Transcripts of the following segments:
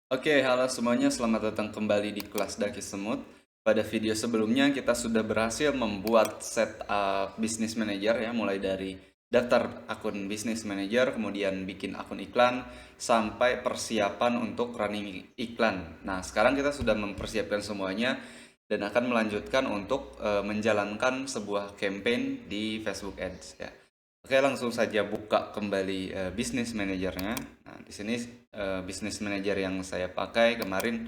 Oke, halo semuanya, selamat datang kembali di kelas Daki Semut. Pada video sebelumnya kita sudah berhasil membuat setup Business Manager ya, mulai dari daftar akun Business Manager, kemudian bikin akun iklan, sampai persiapan untuk running iklan. Nah, sekarang kita sudah mempersiapkan semuanya dan akan melanjutkan untuk menjalankan sebuah campaign di Facebook Ads ya. Oke, langsung saja buka kembali Business Manajernya. Nah, di sini Business Manager yang saya pakai kemarin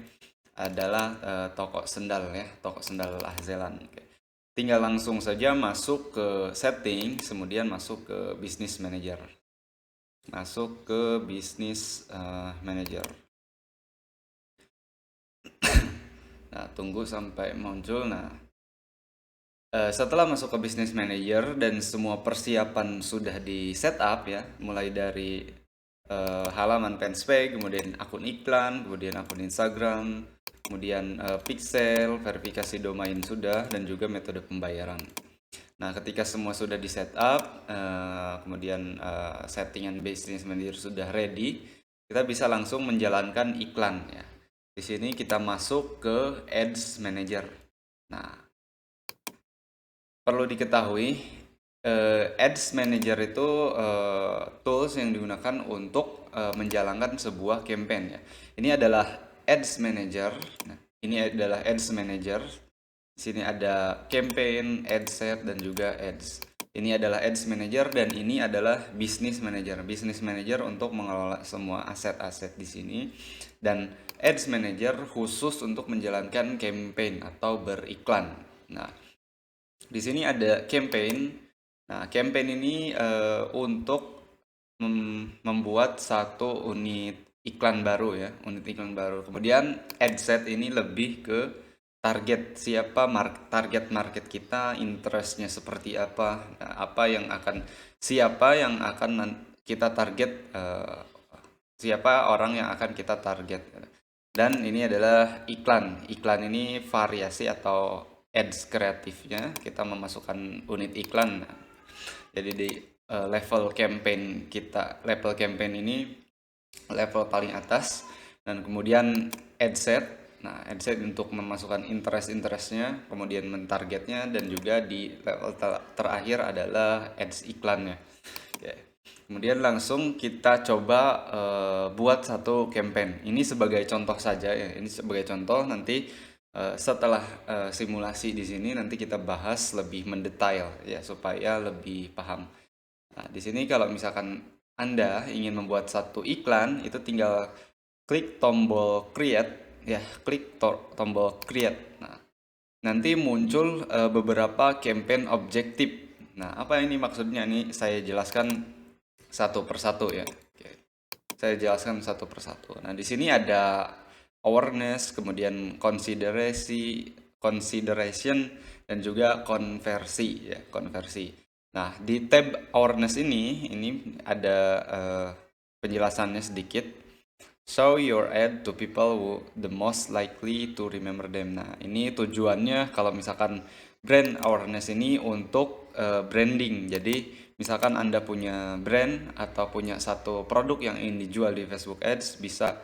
adalah toko sendal ya, toko sendal Ahzelan. Oke. Tinggal langsung saja masuk ke setting, kemudian masuk ke Business Manager. Masuk ke Business Manager. Nah, tunggu sampai muncul. Nah, setelah masuk ke Business Manager dan semua persiapan sudah di setup ya, mulai dari halaman fanspage, kemudian akun iklan, kemudian akun Instagram, kemudian pixel, verifikasi domain sudah, dan juga metode pembayaran. Nah, ketika semua sudah di setup, kemudian settingan Business Manager sudah ready, kita bisa langsung menjalankan iklan ya. Di sini kita masuk ke Ads Manager. Nah, perlu diketahui, Ads Manager itu tools yang digunakan untuk menjalankan sebuah campaign ya. Ini adalah Ads Manager. Nah, ini adalah Ads Manager. Di sini ada campaign, ad set, dan juga ads. Ini adalah Ads Manager dan ini adalah Business Manager. Business Manager untuk mengelola semua aset-aset di sini, dan Ads Manager khusus untuk menjalankan campaign atau beriklan. Nah, di sini ada campaign. Nah, campaign ini untuk membuat satu unit iklan baru ya, unit iklan baru. Kemudian ad set ini lebih ke target siapa, target market kita, interestnya seperti apa, nah, siapa yang akan kita target, siapa orang yang akan kita target. Dan ini adalah iklan. Iklan ini variasi atau ads kreatifnya. Kita memasukkan unit iklan. Jadi di level campaign kita, level campaign ini level paling atas, dan kemudian ad set. Nah, ad set untuk memasukkan interestnya, kemudian mentargetnya, dan juga di level terakhir adalah ads iklannya. Oke. Kemudian langsung kita coba buat satu campaign. Ini sebagai contoh saja ya. Ini sebagai contoh, nanti setelah simulasi di sini nanti kita bahas lebih mendetail ya supaya lebih paham. Nah, di sini kalau misalkan Anda ingin membuat satu iklan, itu tinggal klik tombol create ya, klik tombol create. Nah, nanti muncul beberapa campaign objektif. Nah, apa ini maksudnya? Ini saya jelaskan satu persatu ya. Oke. Saya jelaskan satu persatu. Nah, di sini ada awareness, kemudian consideration, dan juga konversi ya, konversi. Nah, di tab awareness ini ada penjelasannya sedikit. Show your ad to people who the most likely to remember them. Nah, ini tujuannya kalau misalkan brand awareness ini untuk branding. Jadi, misalkan Anda punya brand atau punya satu produk yang ingin dijual di Facebook Ads, bisa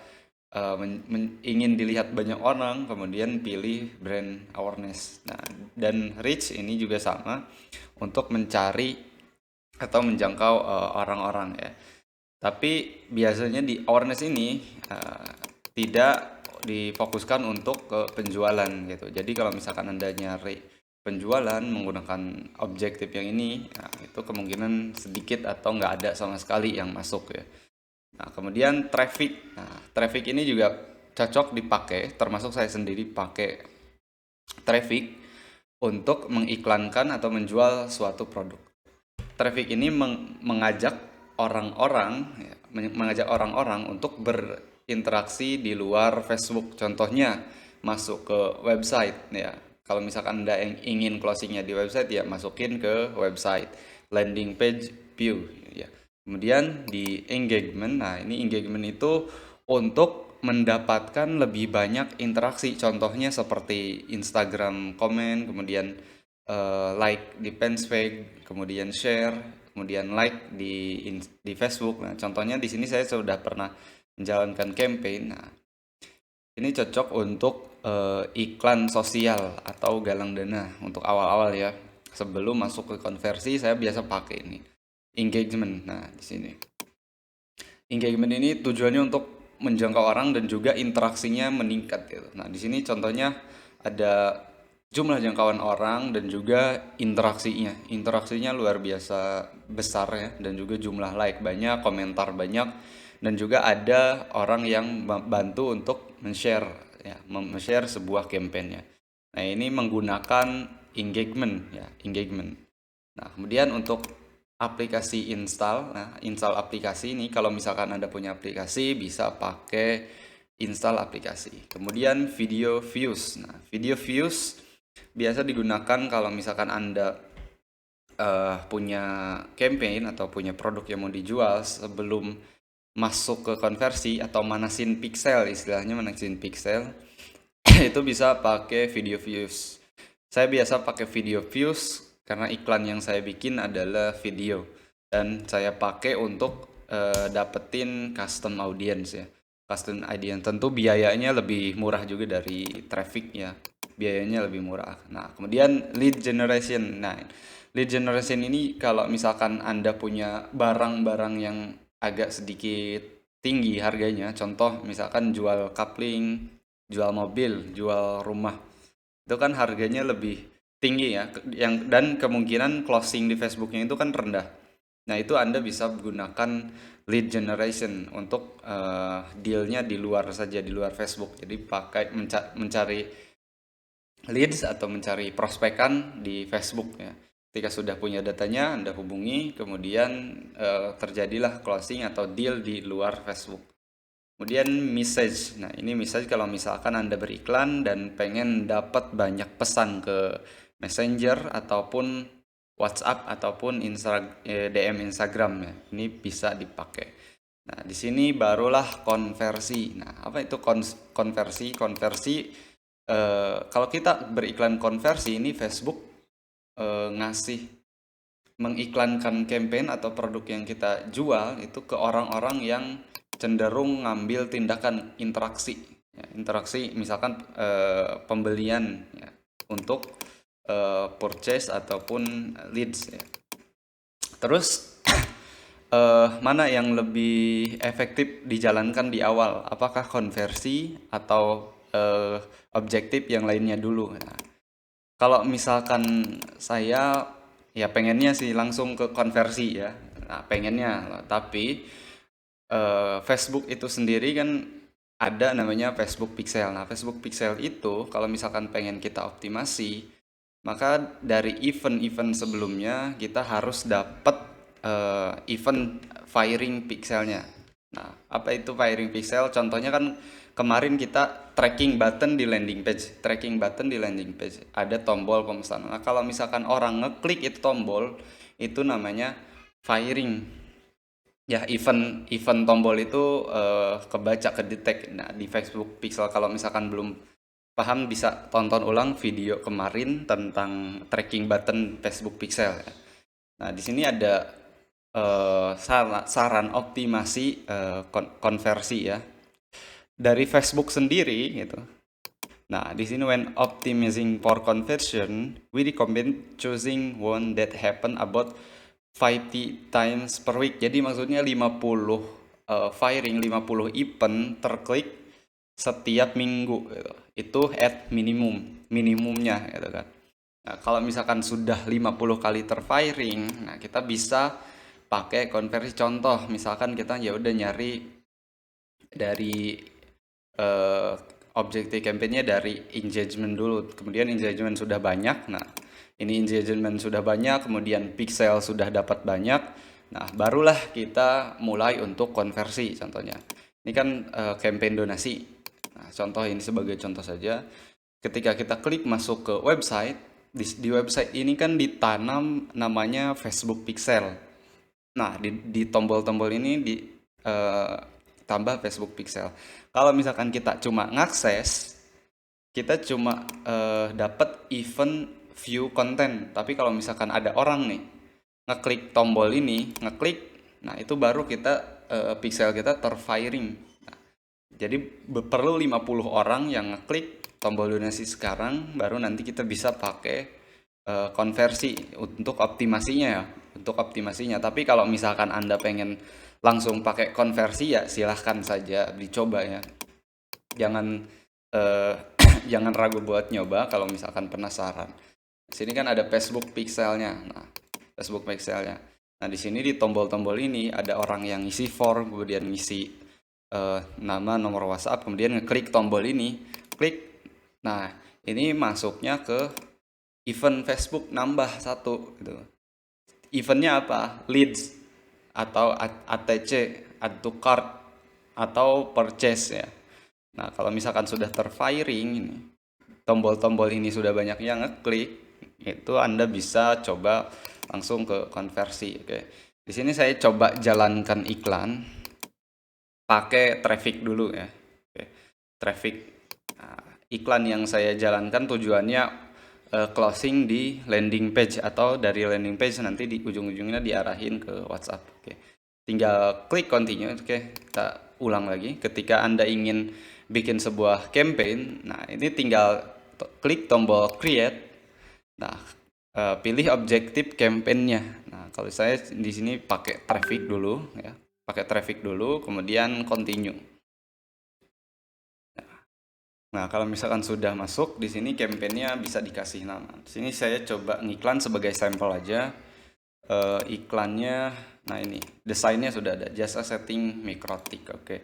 ingin dilihat banyak orang, kemudian pilih brand awareness. Nah, dan reach ini juga sama untuk mencari atau menjangkau orang-orang ya. Tapi biasanya di awareness ini tidak difokuskan untuk ke penjualan gitu. Jadi kalau misalkan Anda nyari penjualan menggunakan objektif yang ini, nah, itu kemungkinan sedikit atau nggak ada sama sekali yang masuk ya. Nah, kemudian traffic. Nah, traffic ini juga cocok dipakai, termasuk saya sendiri pakai traffic untuk mengiklankan atau menjual suatu produk. Traffic ini mengajak orang-orang ya, mengajak orang-orang untuk berinteraksi di luar Facebook. Contohnya masuk ke website ya. Kalau misalkan Anda yang ingin closingnya di website, ya masukin ke website, landing page, view ya. Kemudian di engagement. Nah, ini engagement itu untuk mendapatkan lebih banyak interaksi. Contohnya seperti Instagram komen, kemudian like di fanspage, kemudian share, kemudian like di Facebook. Nah, contohnya di sini saya sudah pernah menjalankan campaign. Nah, Ini cocok untuk iklan sosial atau galang dana untuk awal-awal ya. Sebelum masuk ke konversi, saya biasa pakai ini engagement. Nah, di sini engagement ini tujuannya untuk menjangkau orang dan juga interaksinya meningkat gitu. Nah, di sini contohnya ada jumlah jangkauan orang dan juga interaksinya. Interaksinya luar biasa besar ya, dan juga jumlah like banyak, komentar banyak, dan juga ada orang yang bantu untuk men-share ya, men-share sebuah campaign-nya. Nah, ini menggunakan engagement ya, engagement. Nah, kemudian untuk aplikasi install. Nah, install aplikasi ini kalau misalkan Anda punya aplikasi bisa pakai install aplikasi. Kemudian video views. Nah, video views biasa digunakan kalau misalkan Anda punya campaign atau punya produk yang mau dijual sebelum masuk ke konversi atau manasin pixel, istilahnya manasin pixel. Itu bisa pakai video views. Saya biasa pakai video views karena iklan yang saya bikin adalah video dan saya pakai untuk dapetin custom audience ya. Custom audience tentu biayanya lebih murah juga dari traffic ya. Biayanya lebih murah. Nah, kemudian lead generation. Nah, lead generation ini kalau misalkan Anda punya barang-barang yang agak sedikit tinggi harganya, contoh misalkan jual coupling, jual mobil, jual rumah, itu kan harganya lebih tinggi ya, dan kemungkinan closing di Facebooknya itu kan rendah. Nah, itu Anda bisa gunakan lead generation untuk dealnya di luar saja, di luar Facebook. Jadi pakai mencari leads atau mencari prospekan di Facebook ya. Ketika sudah punya datanya, Anda hubungi, kemudian terjadilah closing atau deal di luar Facebook. Kemudian message. Nah, ini message kalau misalkan Anda beriklan dan pengen dapat banyak pesan ke Messenger ataupun WhatsApp ataupun DM Instagram ya. Ini bisa dipakai. Nah, di sini barulah konversi. Nah, apa itu konversi? Konversi kalau kita beriklan konversi ini Facebook mengiklankan campaign atau produk yang kita jual itu ke orang-orang yang cenderung ngambil tindakan interaksi ya, interaksi misalkan pembelian ya, untuk purchase ataupun leads ya. Terus mana yang lebih efektif dijalankan di awal, apakah konversi atau objektif yang lainnya dulu. Nah, kalau misalkan saya ya pengennya sih langsung ke konversi ya. Nah, pengennya, tapi Facebook itu sendiri kan ada namanya Facebook Pixel. Nah, Facebook Pixel itu kalau misalkan pengen kita optimasi, maka dari event-event sebelumnya kita harus dapat event firing pixelnya. Nah, apa itu firing pixel? Contohnya kan kemarin kita tracking button di landing page. Tracking button di landing page. Ada tombol pemesanan. Nah, kalau misalkan orang ngeklik itu tombol, itu namanya firing. Ya, event tombol itu kebaca, kedetek. Nah, di Facebook Pixel kalau misalkan belum paham bisa tonton ulang video kemarin tentang tracking button Facebook Pixel ya. Nah, di sini ada saran optimasi konversi ya dari Facebook sendiri gitu. Nah, di sini when optimizing for conversion, we recommend choosing one that happen about 50 times per week. Jadi maksudnya 50 firing, 50 event terklik setiap minggu gitu. Itu at minimumnya gitu kan. Nah, kalau misalkan sudah 50 kali terfiring, nah kita bisa pakai konversi. Contoh, misalkan kita ya udah nyari dari objektif campaign-nya dari engagement dulu. Kemudian engagement sudah banyak. Nah, ini engagement sudah banyak, kemudian pixel sudah dapat banyak. Nah, barulah kita mulai untuk konversi contohnya. Ini kan campaign donasi. Nah, contoh ini sebagai contoh saja. Ketika kita klik masuk ke website, di website ini kan ditanam namanya Facebook Pixel. Nah, di tombol-tombol ini tambah Facebook Pixel. Kalau misalkan kita cuma ngakses, kita cuma dapat event view content. Tapi kalau misalkan ada orang nih ngeklik tombol ini, nah itu baru kita pixel kita terfiring. Nah, Jadi perlu 50 orang yang ngeklik tombol donasi sekarang, baru nanti kita bisa pakai konversi untuk optimasinya ya, untuk optimasinya. Tapi kalau misalkan Anda pengen langsung pakai konversi ya silahkan saja dicoba ya. Jangan eh, jangan ragu buat nyoba kalau misalkan penasaran. Sini kan ada Facebook Pixelnya. Nah, Facebook Pixelnya. Nah, di sini di tombol-tombol ini ada orang yang ngisi form, kemudian ngisi nama, nomor WhatsApp, kemudian ngeklik tombol ini, klik. Nah, ini masuknya ke event Facebook nambah satu gitu. Eventnya apa? Leads atau ATC, add to cart atau purchase ya. Nah, kalau misalkan sudah terfiring ini, tombol-tombol ini sudah banyak yang ngeklik, itu Anda bisa coba langsung ke konversi. Oke. Di sini saya coba jalankan iklan pakai traffic dulu ya. Oke. Traffic. Nah, iklan yang saya jalankan tujuannya closing di landing page, atau dari landing page nanti di ujung-ujungnya diarahin ke WhatsApp. Oke. Tinggal klik continue. Oke, kita ulang lagi. Ketika Anda ingin bikin sebuah campaign, nah ini tinggal klik tombol create. Nah, pilih objektif campaign-nya. Nah, kalau saya di sini pakai traffic dulu ya. Pakai traffic dulu, kemudian continue. Nah, kalau misalkan sudah masuk di sini campaign-nya bisa dikasih nama. Di sini saya coba ngiklan sebagai sampel aja. Iklannya, nah ini desainnya sudah ada, jasa setting mikrotik. Oke,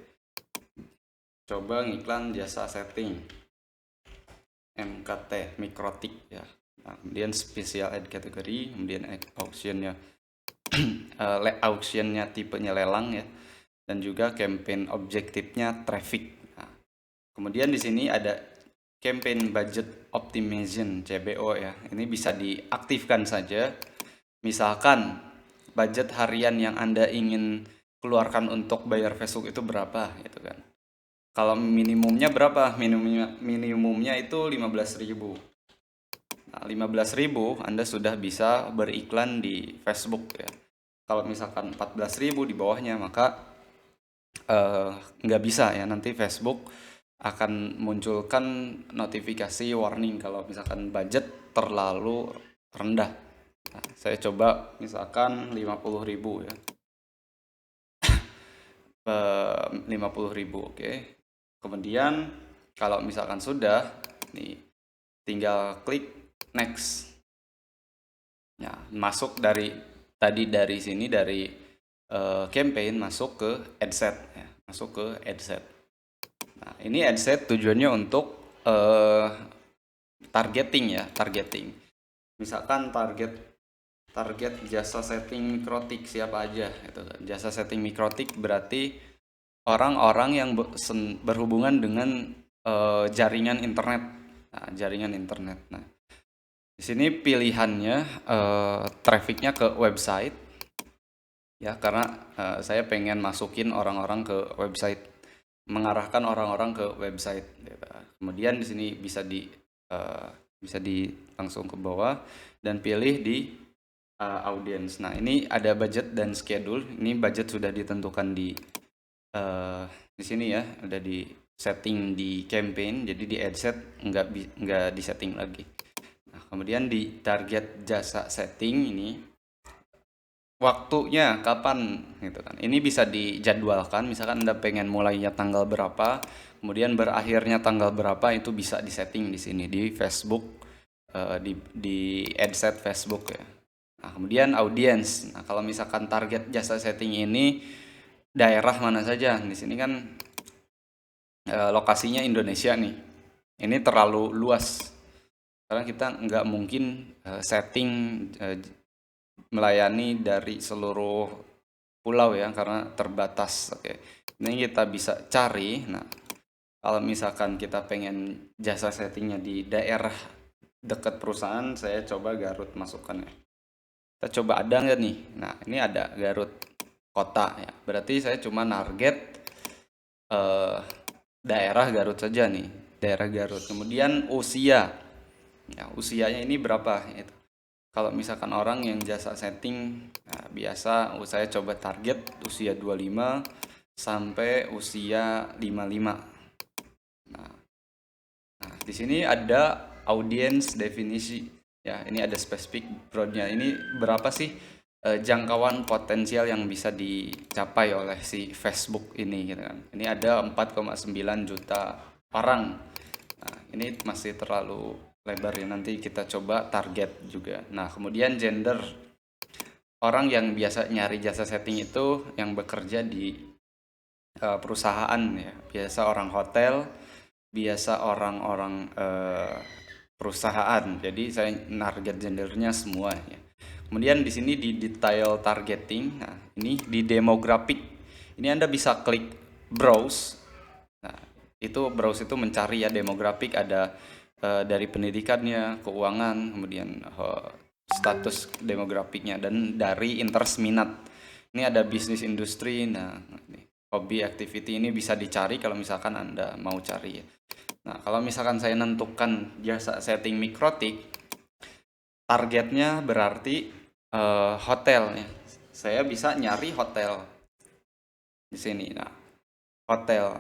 coba ngiklan jasa setting MKT mikrotik ya. Nah, kemudian special ad category, kemudian auctionnya auctionnya tipenya lelang ya, dan juga campaign objektifnya traffic. Nah, kemudian di sini ada campaign budget optimization CBO ya. Ini bisa diaktifkan saja. Misalkan budget harian yang Anda ingin keluarkan untuk bayar Facebook itu berapa gitu kan. Kalau minimumnya berapa? Minimumnya itu 15.000. Nah, 15.000 Anda sudah bisa beriklan di Facebook ya. Kalau misalkan 14.000 di bawahnya, maka nggak bisa ya. Nanti Facebook akan munculkan notifikasi warning kalau misalkan budget terlalu rendah. Nah, saya coba misalkan 50.000 ya. 50.000, oke. Kemudian kalau misalkan sudah, nih tinggal klik next. Ya, masuk dari tadi dari sini dari campaign masuk ke adset ya, masuk ke adset. Nah, ini adset tujuannya untuk targeting ya, targeting. Misalkan target jasa setting mikrotik siapa aja gitu kan. Jasa setting mikrotik berarti orang-orang yang berhubungan dengan jaringan internet. Nah, jaringan internet. Nah, di sini pilihannya trafficnya ke website ya, karena saya pengen masukin orang-orang ke website, mengarahkan orang-orang ke website gitu. Kemudian di sini bisa di langsung ke bawah dan pilih di audience. Nah, ini ada budget dan schedule. Ini budget sudah ditentukan di sini ya, udah di setting di campaign, jadi di adset nggak di setting lagi. Nah, kemudian di target jasa setting ini waktunya kapan gitu kan. Ini bisa dijadwalkan, misalkan Anda pengen mulainya tanggal berapa, kemudian berakhirnya tanggal berapa, itu bisa disetting di sini di Facebook, di adset Facebook ya. Nah, kemudian audience. Nah, kalau misalkan target jasa setting ini daerah mana saja? Di sini kan lokasinya Indonesia nih. Ini terlalu luas. Karena kita nggak mungkin setting melayani dari seluruh pulau ya, karena terbatas. Oke. Ini kita bisa cari. Nah, kalau misalkan kita pengen jasa settingnya di daerah dekat perusahaan, saya coba Garut masukkan ya. Kita coba ada nggak nih? Nah, ini ada Garut kota ya. Berarti saya cuma target daerah Garut saja nih, daerah Garut. Kemudian usia. Ya, usianya ini berapa gitu. Kalau misalkan orang yang jasa setting, nah, biasa saya coba target usia 25, sampai usia 55. Nah, di sini ada audience definisi. Ya, ini ada spesifik broadnya. Ini berapa sih jangkauan potensial yang bisa dicapai oleh si Facebook ini gitu kan. Ini ada 4,9 juta orang. Nah, ini masih terlalu lebar ya. Nanti kita coba target juga. Nah, kemudian gender. Orang yang biasa nyari jasa setting itu yang bekerja di perusahaan ya. Biasa orang hotel, biasa orang-orang perusahaan. Jadi saya target gendernya semua ya. Kemudian di sini di detail targeting. Nah, ini di demographic. Ini Anda bisa klik browse. Nah, itu browse itu mencari ya demographic, ada dari pendidikannya, keuangan, kemudian status demografiknya, dan dari interest minat. Ini ada bisnis industri. Nah, hobi activity ini bisa dicari kalau misalkan Anda mau cari ya. Nah, kalau misalkan saya nentukan jasa setting mikrotik, targetnya berarti hotel ya. Saya bisa nyari hotel di sini. Nah, hotel.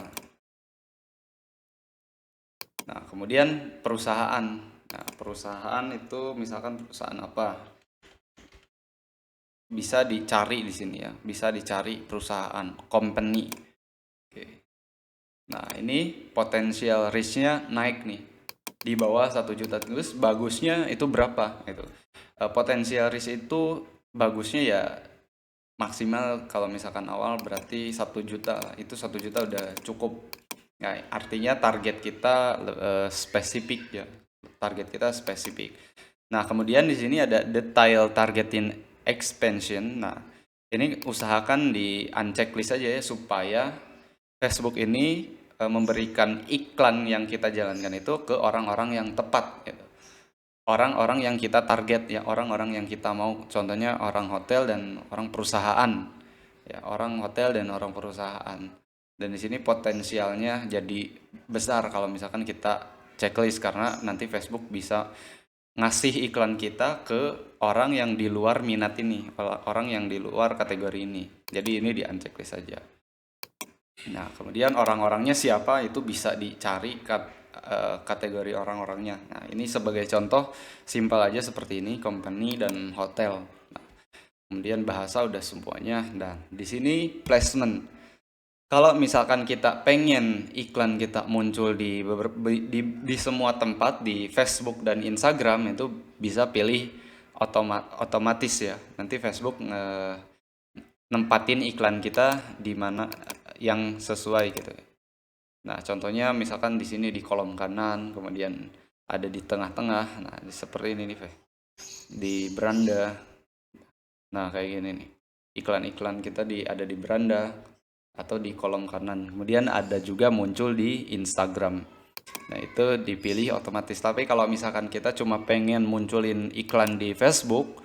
Nah, kemudian perusahaan. Nah, perusahaan itu misalkan perusahaan apa? Bisa dicari di sini ya. Bisa dicari perusahaan, company. Oke. Nah, ini potensial risk-nya naik nih. Di bawah 1 juta. Terus bagusnya itu berapa? Itu. Potensial risk itu bagusnya ya maksimal kalau misalkan awal berarti 1 juta. Itu 1 juta udah cukup. Nah, artinya target kita spesifik ya. Target kita spesifik. Nah, kemudian di sini ada detail targeting expansion. Nah, ini usahakan di unchecklist aja ya supaya Facebook ini memberikan iklan yang kita jalankan itu ke orang-orang yang tepat gitu. Orang-orang yang kita target ya, orang-orang yang kita mau. Contohnya orang hotel dan orang perusahaan. Ya, orang hotel dan orang perusahaan. Dan di sini potensialnya jadi besar kalau misalkan kita checklist, karena nanti Facebook bisa ngasih iklan kita ke orang yang di luar minat ini, orang yang di luar kategori ini. Jadi ini di unchecklist saja. Nah, kemudian orang-orangnya siapa itu bisa dicari kategori orang-orangnya. Nah, ini sebagai contoh simpel aja seperti ini, company dan hotel. Nah, kemudian bahasa udah semuanya. Dan di sini placement. Kalau misalkan kita pengen iklan kita muncul di semua tempat, di Facebook dan Instagram, itu bisa pilih otomatis ya. Nanti Facebook nempatin iklan kita di mana yang sesuai gitu. Nah, contohnya misalkan di sini di kolom kanan, kemudian ada di tengah-tengah. Nah, seperti ini nih, di beranda. Nah, kayak gini nih. Iklan-iklan kita ada di beranda atau di kolom kanan. Kemudian ada juga muncul di Instagram. Nah, itu dipilih otomatis. Tapi kalau misalkan kita cuma pengen munculin iklan di Facebook,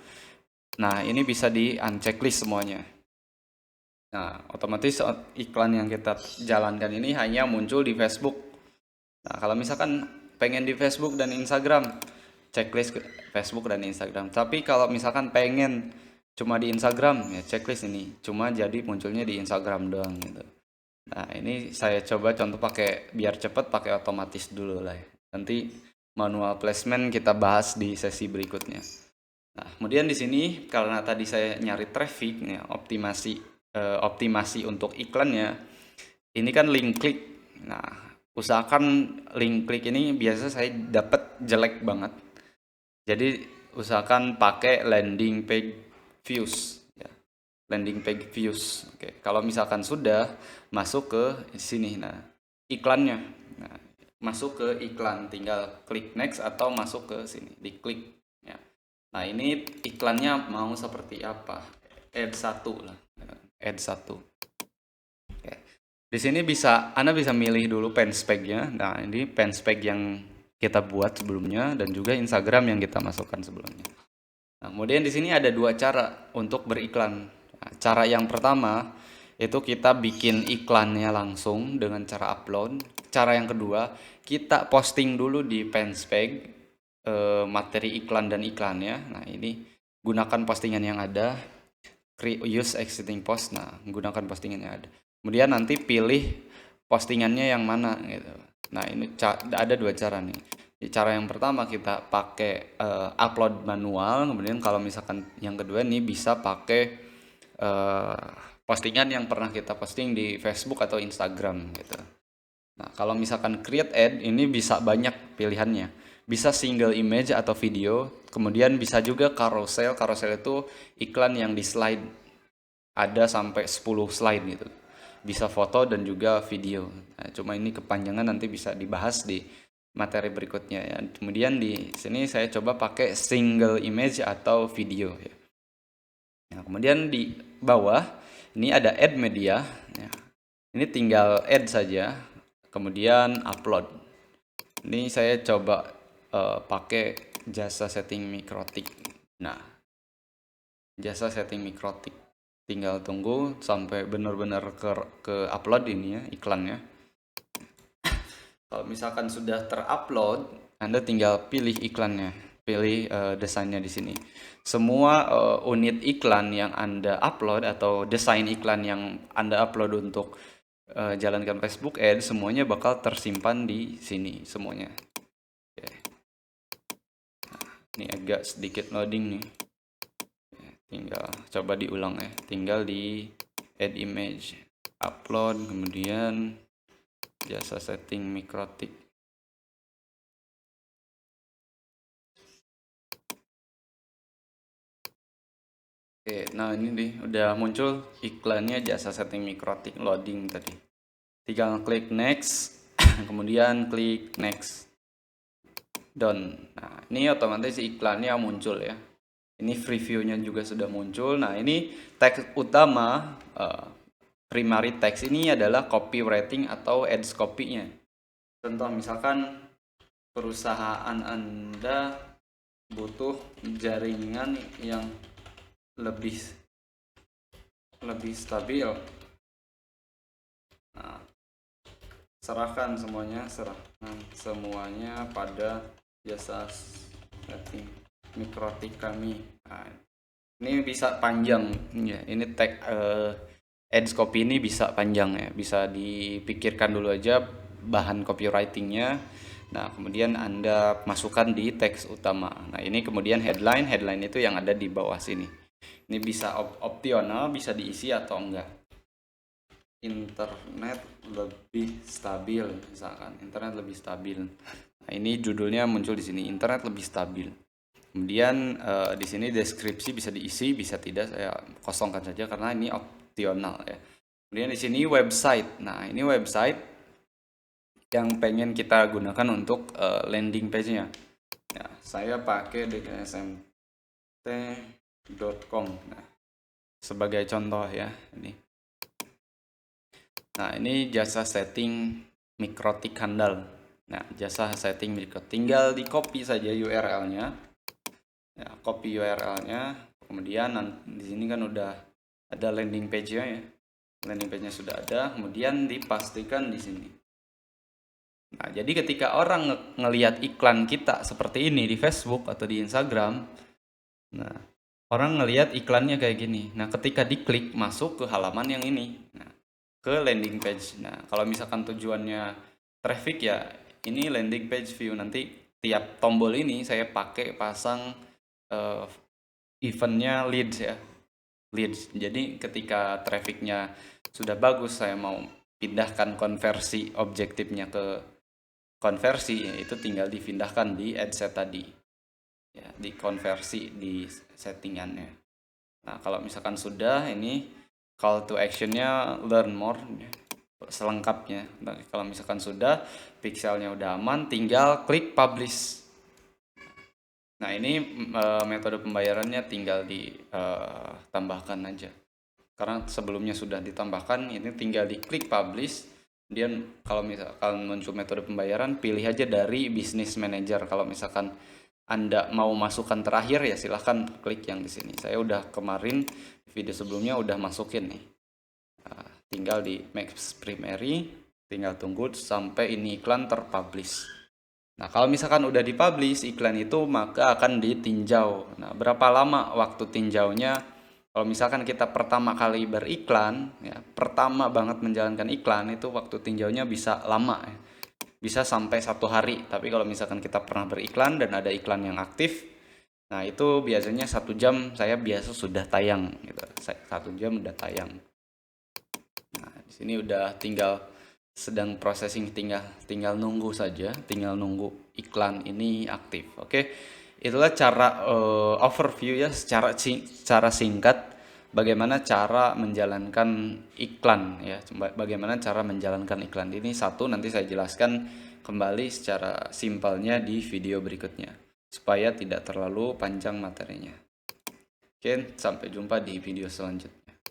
nah ini bisa di unchecklist semuanya. Nah, otomatis iklan yang kita jalankan ini hanya muncul di Facebook. Nah, kalau misalkan pengen di Facebook dan Instagram, checklist Facebook dan Instagram. Tapi kalau misalkan pengen cuma di Instagram, ya checklist ini cuma jadi munculnya di Instagram doang gitu. Nah, ini saya coba contoh pakai biar cepet pakai otomatis dulu lah ya. Nanti manual placement kita bahas di sesi berikutnya. Nah, kemudian di sini karena tadi saya nyari traffic ya, optimasi untuk iklannya. Ini kan link klik. Nah, usahakan link klik ini biasa saya dapat jelek banget. Jadi usahakan pakai landing page views ya. Landing page views. Oke, kalau misalkan sudah masuk ke sini nah, iklannya. Nah, masuk ke iklan, tinggal klik next atau masuk ke sini, diklik ya. Nah, ini iklannya mau seperti apa? Add 1 lah. Add 1. Oke. Di sini Anda bisa milih dulu pen spec-nya. Nah, ini pen spec yang kita buat sebelumnya dan juga Instagram yang kita masukkan sebelumnya. Nah, kemudian di sini ada 2 cara untuk beriklan. Nah, cara yang pertama itu kita bikin iklannya langsung dengan cara upload. Cara yang kedua, kita posting dulu di pen spec materi iklan dan iklannya. Nah, ini gunakan postingan yang ada. Use existing post. Nah, gunakan postingan yang ada. Kemudian nanti pilih postingannya yang mana gitu. Nah, ini ada dua cara nih. Cara yang pertama kita pakai upload manual, kemudian kalau misalkan yang kedua nih bisa pakai postingan yang pernah kita posting di Facebook atau Instagram gitu. Nah, kalau misalkan create ad ini bisa banyak pilihannya. Bisa single image atau video, kemudian bisa juga carousel. Carousel itu iklan yang di slide. Ada sampai 10 slide gitu. Bisa foto dan juga video. Nah, cuma ini kepanjangan, nanti bisa dibahas di materi berikutnya ya. Kemudian di sini saya coba pakai single image atau video ya. Nah, kemudian di bawah ini ada add media ya. Ini tinggal add saja, kemudian upload. Ini saya coba pakai jasa setting mikrotik. Nah, jasa setting mikrotik. Tinggal tunggu sampai benar-benar ke upload ini ya, iklannya. Kalau misalkan sudah terupload, Anda tinggal pilih iklannya, pilih desainnya di sini. Semua unit iklan yang Anda upload atau desain iklan yang Anda upload untuk jalankan Facebook Ads, semuanya bakal tersimpan di sini semuanya. Oke. Nah, ini agak sedikit loading nih. Tinggal coba diulang ya. Tinggal di add image, upload, kemudian jasa setting mikrotik. Oke, nah ini nih udah muncul iklannya jasa setting mikrotik loading tadi. Tinggal klik next, kemudian klik next, done. Nah, ini otomatis iklannya muncul ya. Ini previewnya juga sudah muncul. Nah, ini teks utama primary text ini adalah copywriting atau ads copy-nya. Contoh misalkan perusahaan Anda butuh jaringan yang lebih stabil. Nah, serahkan semuanya pada jasa setting mikrotik kami. Nah, ini bisa panjang ya. Ini tag ads copy ini bisa panjang ya. Bisa dipikirkan dulu aja bahan copywritingnya. Nah, kemudian Anda masukkan di teks utama. Nah, ini kemudian headline itu yang ada di bawah sini. Ini bisa optional, bisa diisi atau enggak. Internet lebih stabil, misalkan internet lebih stabil. Nah, ini judulnya muncul di sini, internet lebih stabil. Kemudian di sini deskripsi bisa diisi, bisa tidak, saya kosongkan saja karena ini optional ya. Kemudian di sini website. Nah, ini website yang pengen kita gunakan untuk landing page-nya. Ya, saya pakai dksmt.com. Nah, sebagai contoh ya, ini. Nah, ini jasa setting mikrotik handal. Nah, jasa setting mikrotik, tinggal di copy saja URL-nya. Ya, copy URL-nya. Kemudian di sini kan udah ada landing page-nya ya. Landing page-nya sudah ada, kemudian dipastikan di sini. Nah, jadi ketika orang ngelihat iklan kita seperti ini di Facebook atau di Instagram, nah, orang ngelihat iklannya kayak gini. Nah, ketika diklik masuk ke halaman yang ini, nah, ke landing page. Nah, kalau misalkan tujuannya traffic ya, ini landing page view. Nanti tiap tombol ini saya pakai pasang eventnya leads ya, leads. Jadi ketika trafficnya sudah bagus, saya mau pindahkan konversi objektifnya ke konversi, itu tinggal dipindahkan di ad set tadi ya, di konversi di settingannya. Nah, kalau misalkan sudah, ini call to actionnya learn more ya, selengkapnya. Nah, kalau misalkan sudah, pixelnya udah aman, tinggal klik publish. Nah, ini metode pembayarannya tinggal ditambahkan aja, karena sebelumnya sudah ditambahkan. Ini tinggal diklik publish. Kemudian kalau misalkan muncul metode pembayaran, pilih aja dari Business Manager. Kalau misalkan Anda mau masukkan terakhir ya silahkan klik yang di sini. Saya udah kemarin video sebelumnya udah masukin nih. Nah, tinggal di Make Primary, tinggal tunggu sampai ini iklan terpublish. Nah, kalau misalkan udah dipublish iklan itu, maka akan ditinjau. Nah, berapa lama waktu tinjaunya? Kalau misalkan kita pertama kali beriklan, ya, pertama banget menjalankan iklan itu waktu tinjaunya bisa lama, ya. Bisa sampai 1 hari. Tapi kalau misalkan kita pernah beriklan dan ada iklan yang aktif, nah itu biasanya 1 jam saya biasa sudah tayang, gitu. 1 jam udah tayang. Nah, di sini udah tinggal sedang processing, tinggal nunggu saja, tinggal nunggu iklan ini aktif. Oke, itulah cara overview ya, secara singkat bagaimana cara menjalankan iklan ya, bagaimana cara menjalankan iklan ini. Satu, nanti saya jelaskan kembali secara simpelnya di video berikutnya supaya tidak terlalu panjang materinya. Oke, sampai jumpa di video selanjutnya.